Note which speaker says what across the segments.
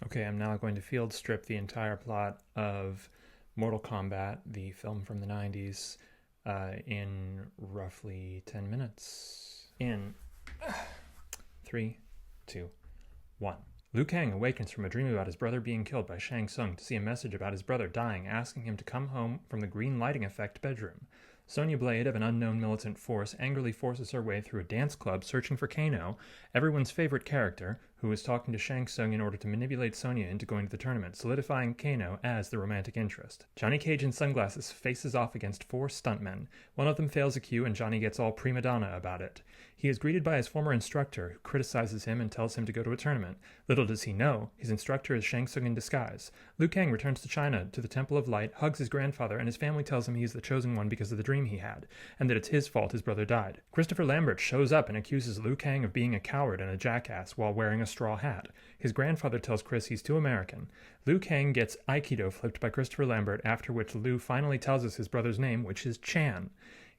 Speaker 1: Okay, I'm now going to field strip the entire plot of Mortal Kombat, the film from the 90s, in roughly 10 minutes. In 3, 2, 1. Liu Kang awakens from a dream about his brother being killed by Shang Tsung to see a message about his brother dying, asking him to come home from the green lighting effect bedroom. Sonya Blade of an unknown militant force angrily forces her way through a dance club searching for Kano, everyone's favorite character, who is talking to Shang Tsung in order to manipulate Sonya into going to the tournament, solidifying Kano as the romantic interest. Johnny Cage in sunglasses faces off against 4 stuntmen. One of them fails a cue and Johnny gets all prima donna about it. He is greeted by his former instructor, who criticizes him and tells him to go to a tournament. Little does he know, his instructor is Shang Tsung in disguise. Liu Kang returns to China, to the Temple of Light, hugs his grandfather, and his family tells him he is the chosen one because of the dream he had, and that it's his fault his brother died. Christopher Lambert shows up and accuses Liu Kang of being a coward and a jackass while wearing a straw hat. His grandfather tells Chris he's too American. Liu Kang gets Aikido flipped by Christopher Lambert, after which Liu finally tells us his brother's name, which is Chan.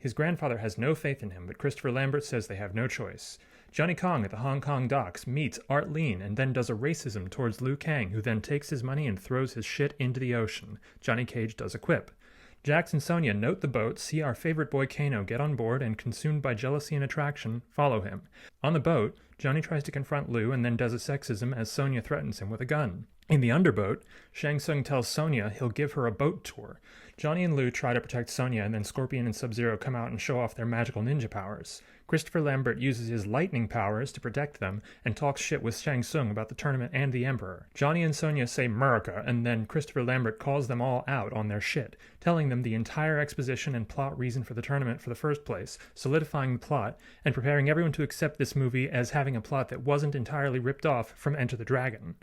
Speaker 1: His grandfather has no faith in him, but Christopher Lambert says they have no choice. Johnny Kong at the Hong Kong docks meets Art Lean and then does a racism towards Liu Kang, who then takes his money and throws his shit into the ocean. Johnny Cage does a quip. Jax and Sonya note the boat, see our favorite boy Kano get on board, and consumed by jealousy and attraction, follow him. On the boat, Johnny tries to confront Liu and then does a sexism as Sonya threatens him with a gun. In the underboat, Shang Tsung tells Sonya he'll give her a boat tour. Johnny and Liu try to protect Sonya, and then Scorpion and Sub-Zero come out and show off their magical ninja powers. Christopher Lambert uses his lightning powers to protect them and talks shit with Shang Tsung about the tournament and the Emperor. Johnny and Sonya say "America," and then Christopher Lambert calls them all out on their shit, telling them the entire exposition and plot reason for the tournament for the first place, solidifying the plot, and preparing everyone to accept this movie as having a plot that wasn't entirely ripped off from Enter the Dragon.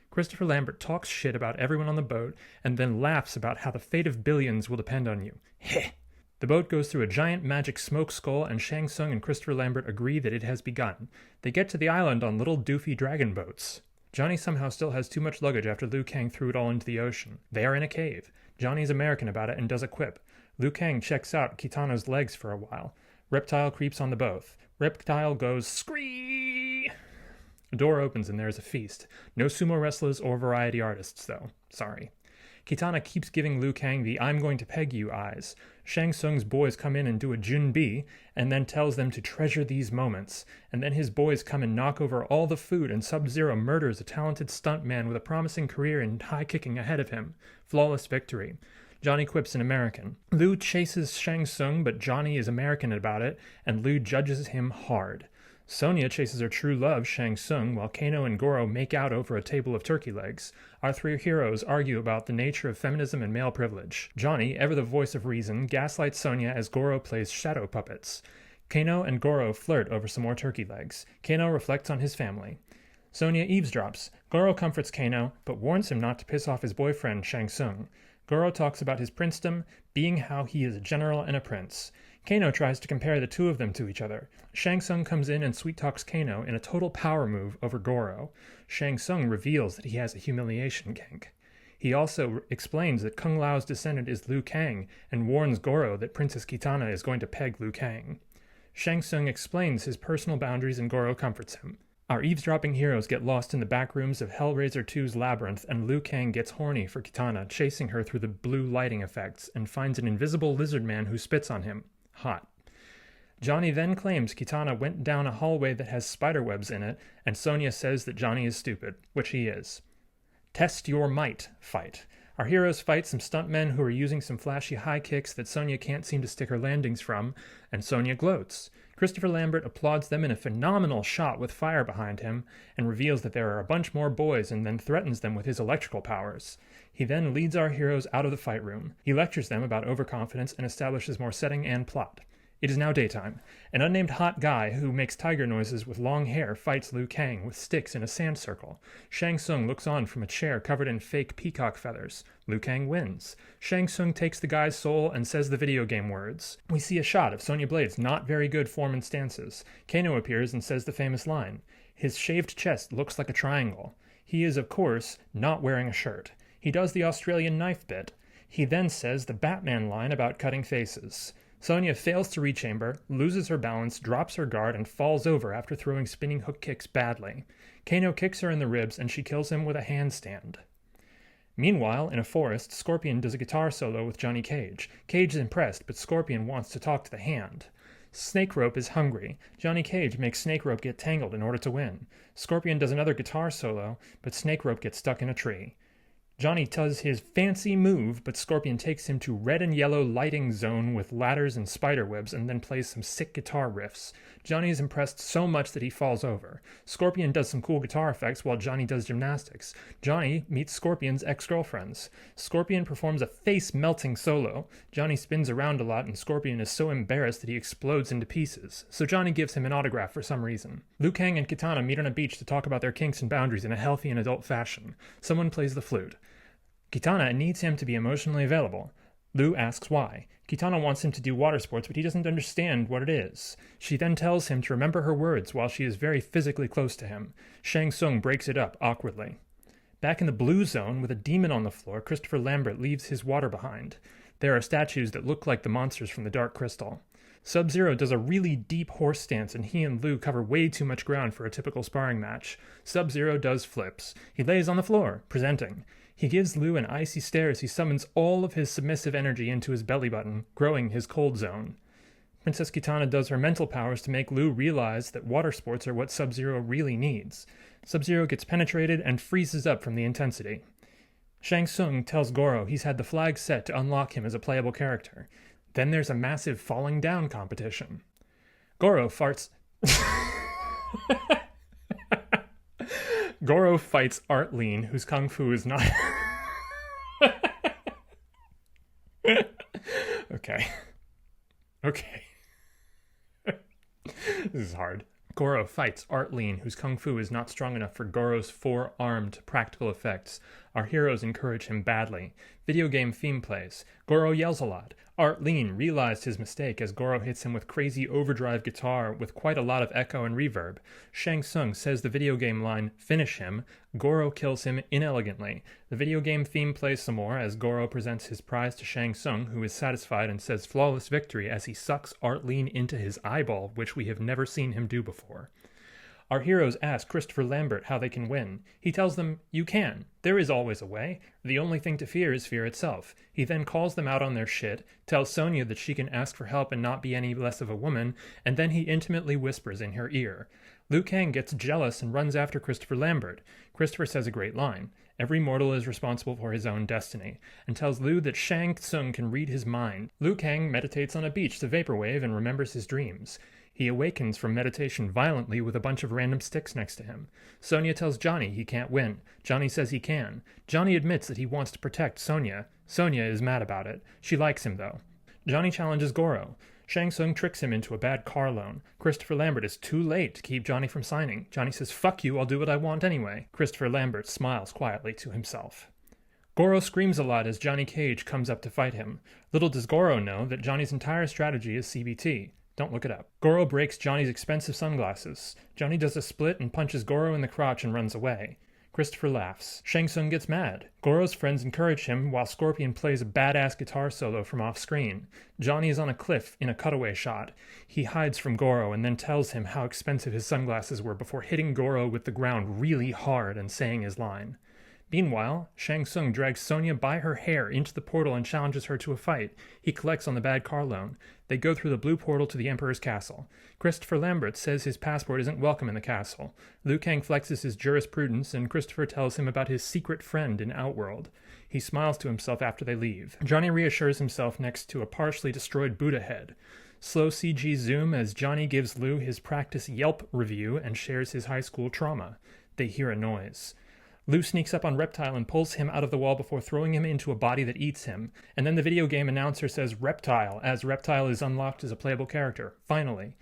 Speaker 1: Christopher Lambert talks shit about everyone on the boat and then laughs about how the fate of billions will depend on you. Heh! The boat goes through a giant magic smoke skull, and Shang Tsung and Christopher Lambert agree that it has begun. They get to the island on little doofy dragon boats. Johnny somehow still has too much luggage after Liu Kang threw it all into the ocean. They are in a cave. Johnny is American about it and does a quip. Liu Kang checks out Kitana's legs for a while. Reptile creeps on the boat. Reptile goes scree. A door opens and there is a feast. No sumo wrestlers or variety artists, though. Sorry. Kitana keeps giving Liu Kang the "I'm going to peg you" eyes. Shang Tsung's boys come in and do a Junbi, and then tells them to treasure these moments. And then his boys come and knock over all the food, and Sub-Zero murders a talented stuntman with a promising career in high kicking ahead of him. Flawless victory. Johnny quips in American. Liu chases Shang Tsung, but Johnny is American about it, and Liu judges him hard. Sonya chases her true love, Shang Tsung, while Kano and Goro make out over a table of turkey legs. Our 3 heroes argue about the nature of feminism and male privilege. Johnny, ever the voice of reason, gaslights Sonya as Goro plays shadow puppets. Kano and Goro flirt over some more turkey legs. Kano reflects on his family. Sonya eavesdrops. Goro comforts Kano, but warns him not to piss off his boyfriend, Shang Tsung. Goro talks about his princedom, being how he is a general and a prince. Kano tries to compare the two of them to each other. Shang Tsung comes in and sweet-talks Kano in a total power move over Goro. Shang Tsung reveals that he has a humiliation kink. He also explains that Kung Lao's descendant is Liu Kang and warns Goro that Princess Kitana is going to peg Liu Kang. Shang Tsung explains his personal boundaries and Goro comforts him. Our eavesdropping heroes get lost in the back rooms of Hellraiser 2's Labyrinth, and Liu Kang gets horny for Kitana, chasing her through the blue lighting effects, and finds an invisible lizard man who spits on him. Hot. Johnny then claims Kitana went down a hallway that has spiderwebs in it, and Sonya says that Johnny is stupid, which he is. Test your might fight. Our heroes fight some stuntmen who are using some flashy high kicks that Sonya can't seem to stick her landings from, and Sonya gloats. Christopher Lambert applauds them in a phenomenal shot with fire behind him, and reveals that there are a bunch more boys and then threatens them with his electrical powers. He then leads our heroes out of the fight room. He lectures them about overconfidence and establishes more setting and plot. It is now daytime. An unnamed hot guy who makes tiger noises with long hair fights Liu Kang with sticks in a sand circle. Shang Tsung looks on from a chair covered in fake peacock feathers. Liu Kang wins. Shang Tsung takes the guy's soul and says the video game words. We see a shot of Sonya Blade's not very good form and stances. Kano appears and says the famous line. His shaved chest looks like a triangle. He is, of course, not wearing a shirt. He does the Australian knife bit. He then says the Batman line about cutting faces. Sonya fails to rechamber, loses her balance, drops her guard, and falls over after throwing spinning hook kicks badly. Kano kicks her in the ribs and she kills him with a handstand. Meanwhile, in a forest, Scorpion does a guitar solo with Johnny Cage. Cage is impressed, but Scorpion wants to talk to the hand. Snake Rope is hungry. Johnny Cage makes Snake Rope get tangled in order to win. Scorpion does another guitar solo, but Snake Rope gets stuck in a tree. Johnny does his fancy move, but Scorpion takes him to red and yellow lighting zone with ladders and spider webs and then plays some sick guitar riffs. Johnny is impressed so much that he falls over. Scorpion does some cool guitar effects while Johnny does gymnastics. Johnny meets Scorpion's ex-girlfriends. Scorpion performs a face-melting solo. Johnny spins around a lot and Scorpion is so embarrassed that he explodes into pieces. So Johnny gives him an autograph for some reason. Liu Kang and Kitana meet on a beach to talk about their kinks and boundaries in a healthy and adult fashion. Someone plays the flute. Kitana needs him to be emotionally available. Liu asks why. Kitana wants him to do water sports, but he doesn't understand what it is. She then tells him to remember her words while she is very physically close to him. Shang Tsung breaks it up awkwardly. Back in the blue zone, with a demon on the floor, Christopher Lambert leaves his water behind. There are statues that look like the monsters from the Dark Crystal. Sub-Zero does a really deep horse stance and he and Liu cover way too much ground for a typical sparring match. Sub-Zero does flips. He lays on the floor, presenting. He gives Liu an icy stare as he summons all of his submissive energy into his belly button, growing his cold zone. Princess Kitana does her mental powers to make Liu realize that water sports are what Sub-Zero really needs. Sub-Zero gets penetrated and freezes up from the intensity. Shang Tsung tells Goro he's had the flag set to unlock him as a playable character. Then there's a massive falling down competition. Goro farts... Goro fights Art Lean, whose kung fu is not... Okay. This is hard. Goro fights Art Lean, whose kung fu is not strong enough for Goro's four-armed practical effects. Our heroes encourage him badly. Video game theme plays. Goro yells a lot. Art Lean realized his mistake as Goro hits him with crazy overdrive guitar with quite a lot of echo and reverb. Shang Tsung says the video game line, "Finish him." Goro kills him inelegantly. The video game theme plays some more as Goro presents his prize to Shang Tsung, who is satisfied and says flawless victory as he sucks Art Lean into his eyeball, which we have never seen him do before. Our heroes ask Christopher Lambert how they can win. He tells them, "You can. There is always a way. The only thing to fear is fear itself." He then calls them out on their shit, tells Sonya that she can ask for help and not be any less of a woman, and then he intimately whispers in her ear. Liu Kang gets jealous and runs after Christopher Lambert. Christopher says a great line. Every mortal is responsible for his own destiny, and tells Liu that Shang Tsung can read his mind. Liu Kang meditates on a beach to vaporwave and remembers his dreams. He awakens from meditation violently with a bunch of random sticks next to him. Sonya tells Johnny he can't win. Johnny says he can. Johnny admits that he wants to protect Sonya. Sonya is mad about it. She likes him, though. Johnny challenges Goro. Shang Tsung tricks him into a bad car loan. Christopher Lambert is too late to keep Johnny from signing. Johnny says, "Fuck you, I'll do what I want anyway." Christopher Lambert smiles quietly to himself. Goro screams a lot as Johnny Cage comes up to fight him. Little does Goro know that Johnny's entire strategy is CBT. Don't look it up. Goro breaks Johnny's expensive sunglasses. Johnny does a split and punches Goro in the crotch and runs away. Christopher laughs. Shang Tsung gets mad. Goro's friends encourage him while Scorpion plays a badass guitar solo from off-screen. Johnny is on a cliff in a cutaway shot. He hides from Goro and then tells him how expensive his sunglasses were before hitting Goro with the ground really hard and saying his line. Meanwhile, Shang Tsung drags Sonya by her hair into the portal and challenges her to a fight. He collects on the bad car loan. They go through the blue portal to the Emperor's castle. Christopher Lambert says his passport isn't welcome in the castle. Liu Kang flexes his jurisprudence, and Christopher tells him about his secret friend in Outworld. He smiles to himself after they leave. Johnny reassures himself next to a partially destroyed Buddha head. Slow CG zoom as Johnny gives Liu his practice Yelp review and shares his high school trauma. They hear a noise. Liu sneaks up on Reptile and pulls him out of the wall before throwing him into a body that eats him. And then the video game announcer says Reptile, as Reptile is unlocked as a playable character. Finally.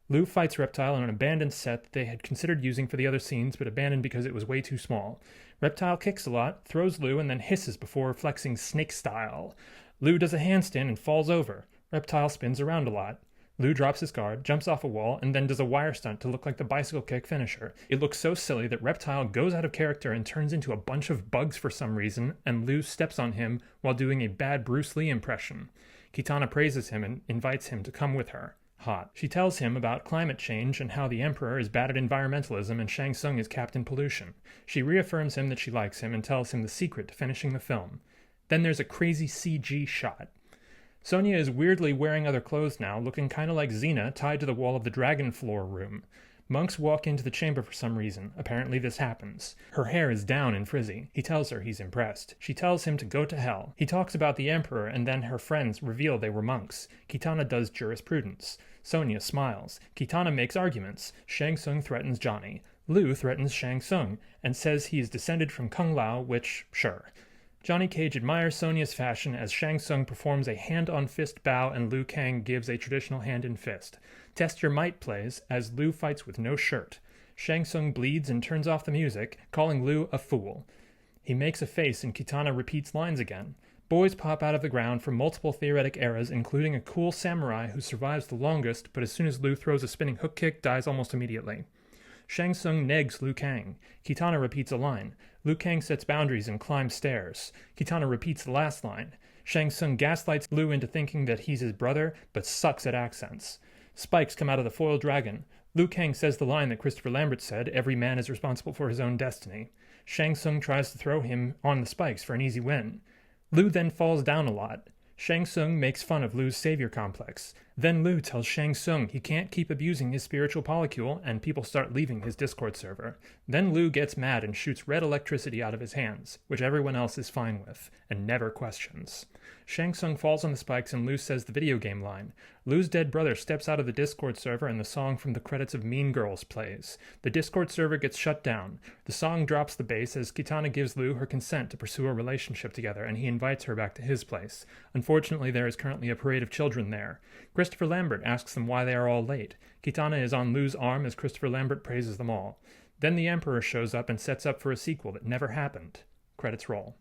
Speaker 1: Liu fights Reptile on an abandoned set that they had considered using for the other scenes, but abandoned because it was way too small. Reptile kicks a lot, throws Liu, and then hisses before flexing snake style. Liu does a handstand and falls over. Reptile spins around a lot. Liu drops his guard, jumps off a wall, and then does a wire stunt to look like the bicycle kick finisher. It looks so silly that Reptile goes out of character and turns into a bunch of bugs for some reason, and Liu steps on him while doing a bad Bruce Lee impression. Kitana praises him and invites him to come with her. Hot. She tells him about climate change and how the Emperor is bad at environmentalism and Shang Tsung is Captain Pollution. She reaffirms him that she likes him and tells him the secret to finishing the film. Then there's a crazy CG shot. Sonya is weirdly wearing other clothes now, looking kind of like Xena tied to the wall of the dragon floor room. Monks walk into the chamber for some reason. Apparently this happens. Her hair is down and frizzy. He tells her he's impressed. She tells him to go to hell. He talks about the Emperor and then her friends reveal they were monks. Kitana does jurisprudence. Sonya smiles. Kitana makes arguments. Shang Tsung threatens Johnny. Liu threatens Shang Tsung and says he is descended from Kung Lao, which, sure. Johnny Cage admires Sonya's fashion as Shang Tsung performs a hand-on-fist bow and Liu Kang gives a traditional hand-in-fist. Test Your Might plays as Liu fights with no shirt. Shang Tsung bleeds and turns off the music, calling Liu a fool. He makes a face and Kitana repeats lines again. Boys pop out of the ground from multiple theoretic eras, including a cool samurai who survives the longest, but as soon as Liu throws a spinning hook kick, dies almost immediately. Shang Tsung negs Liu Kang. Kitana repeats a line. Liu Kang sets boundaries and climbs stairs. Kitana repeats the last line. Shang Tsung gaslights Liu into thinking that he's his brother, but sucks at accents. Spikes come out of the foiled dragon. Liu Kang says the line that Christopher Lambert said, "Every man is responsible for his own destiny." Shang Tsung tries to throw him on the spikes for an easy win. Liu then falls down a lot. Shang Tsung makes fun of Liu's savior complex. Then Liu tells Shang Tsung he can't keep abusing his spiritual polycule, and people start leaving his Discord server. Then Liu gets mad and shoots red electricity out of his hands, which everyone else is fine with, and never questions. Shang Tsung falls on the spikes and Liu says the video game line. Liu's dead brother steps out of the Discord server and the song from the credits of Mean Girls plays. The Discord server gets shut down. The song drops the bass as Kitana gives Liu her consent to pursue a relationship together, and he invites her back to his place. Unfortunately, there is currently a parade of children there. Christopher Lambert asks them why they are all late. Kitana is on Liu's arm as Christopher Lambert praises them all. Then the Emperor shows up and sets up for a sequel that never happened. Credits roll.